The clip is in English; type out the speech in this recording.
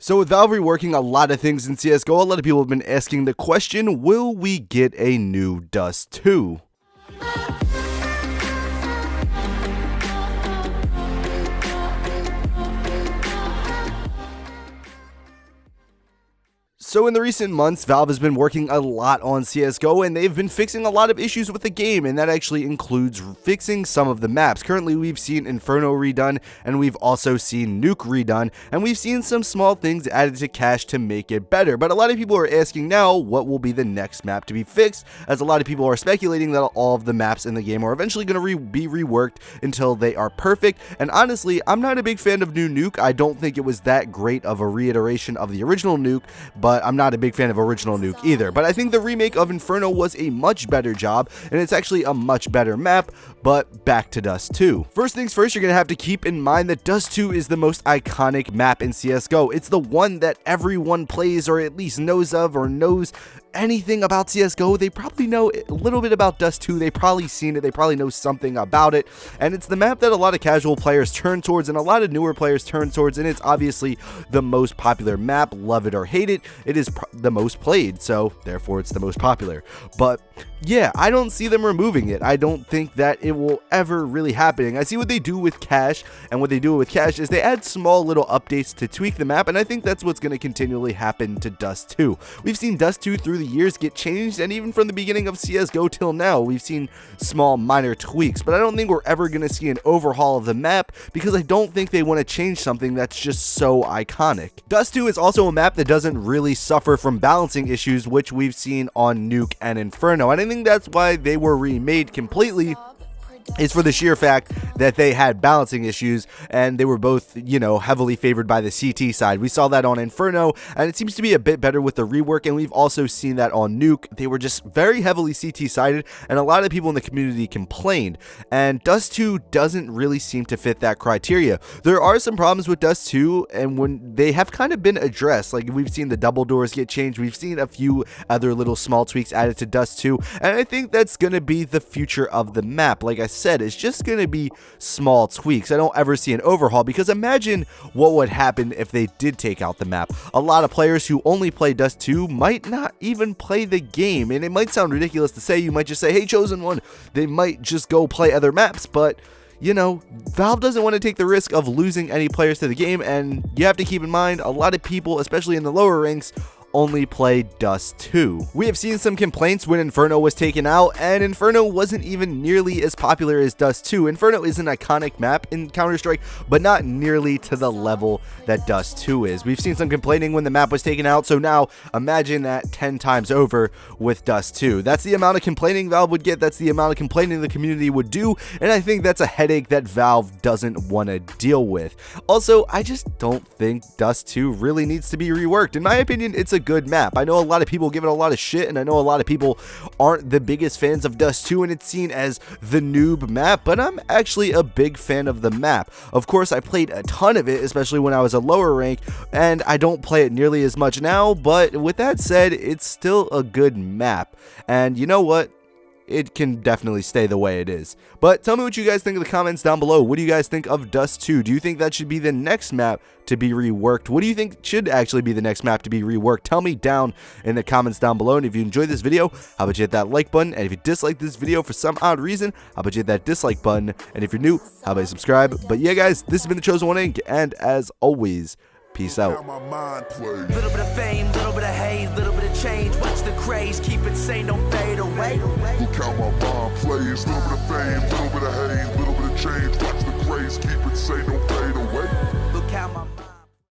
So with Valve reworking a lot of things in CSGO, a lot of people have been asking the question, will we get a new Dust 2? So in the recent months, Valve has been working a lot on CSGO, and they've been fixing a lot of issues with the game, and that actually includes fixing some of the maps. Currently, we've seen Inferno redone, and we've also seen Nuke redone, and we've seen some small things added to cache to make it better. But a lot of people are asking now, what will be the next map to be fixed, as a lot of people are speculating that all of the maps in the game are eventually going to be reworked until they are perfect. And honestly, I'm not a big fan of new Nuke. I don't think it was that great of a reiteration of the original Nuke, but I'm not a big fan of original Nuke either. But I think the remake of Inferno was a much better job, and it's actually a much better map. But back to Dust 2. First things first, you're going to have to keep in mind that Dust 2 is the most iconic map in CSGO. It's the one that everyone plays, or at least knows of, or knows anything about CSGO. They probably know a little bit about Dust 2, they probably seen it, they probably know something about it, and it's the map that a lot of casual players turn towards and a lot of newer players turn towards, and it's obviously the most popular map. Love it or hate it, it is the most played, so therefore it's the most popular. But yeah, I don't see them removing it. I don't think that it will ever really happen. I see what they do with cache, and what they do with cache is they add small little updates to tweak the map, and I think that's what's going to continually happen to Dust 2. We've seen Dust 2 through the years get changed, and even from the beginning of CSGO till now, we've seen small minor tweaks, but I don't think we're ever going to see an overhaul of the map, because I don't think they want to change something that's just so iconic. Dust 2 is also a map that doesn't really suffer from balancing issues, which we've seen on Nuke and Inferno, and I think that's why they were remade completely, is for the sheer fact that they had balancing issues, and they were both, you know, heavily favored by the CT side. We saw that on Inferno, and it seems to be a bit better with the rework, and we've also seen that on Nuke. They were just very heavily CT sided, and a lot of people in the community complained, and Dust 2 doesn't really seem to fit that criteria. There are some problems with Dust 2, and when they have kind of been addressed, like we've seen the double doors get changed, we've seen a few other little small tweaks added to Dust 2, and I think that's going to be the future of the map. Like I said, it's just going to be small tweaks. I don't ever see an overhaul, because imagine what would happen if they did take out the map. A lot of players who only play Dust 2 might not even play the game, and it might sound ridiculous to say. You might just say, hey, Chosen One, they might just go play other maps, but you know, Valve doesn't want to take the risk of losing any players to the game, and you have to keep in mind, a lot of people, especially in the lower ranks, only play Dust 2. We have seen some complaints when Inferno was taken out, and Inferno wasn't even nearly as popular as Dust 2. Inferno is an iconic map in Counter-Strike, but not nearly to the level that Dust 2 is. We've seen some complaining when the map was taken out, so now imagine that 10 times over with Dust 2. That's the amount of complaining Valve would get, that's the amount of complaining the community would do, and I think that's a headache that Valve doesn't want to deal with. Also, I just don't think Dust 2 really needs to be reworked. In my opinion, it's a good map. I know a lot of people give it a lot of shit, and I know a lot of people aren't the biggest fans of Dust 2, and it's seen as the noob map, but I'm actually a big fan of the map. Of course, I played a ton of it, especially when I was a lower rank, and I don't play it nearly as much now, but with that said, it's still a good map. And you know what? It can definitely stay the way it is. But tell me what you guys think in the comments down below. What do you guys think of Dust 2? Do you think that should be the next map to be reworked? What do you think should actually be the next map to be reworked? Tell me down in the comments down below. And if you enjoyed this video, how about you hit that like button? And if you dislike this video for some odd reason, how about you hit that dislike button? And if you're new, how about you subscribe? But yeah, guys, this has been the Chosen One Inc. And as always, peace out. Little bit of fame, little bit of hate, little bit of change. Watch the craze, keep it sane, don't fade away. Look how my mind plays. Little bit of fame, little bit of hate, little bit of change. Watch the craze, keep it sane, don't fade away.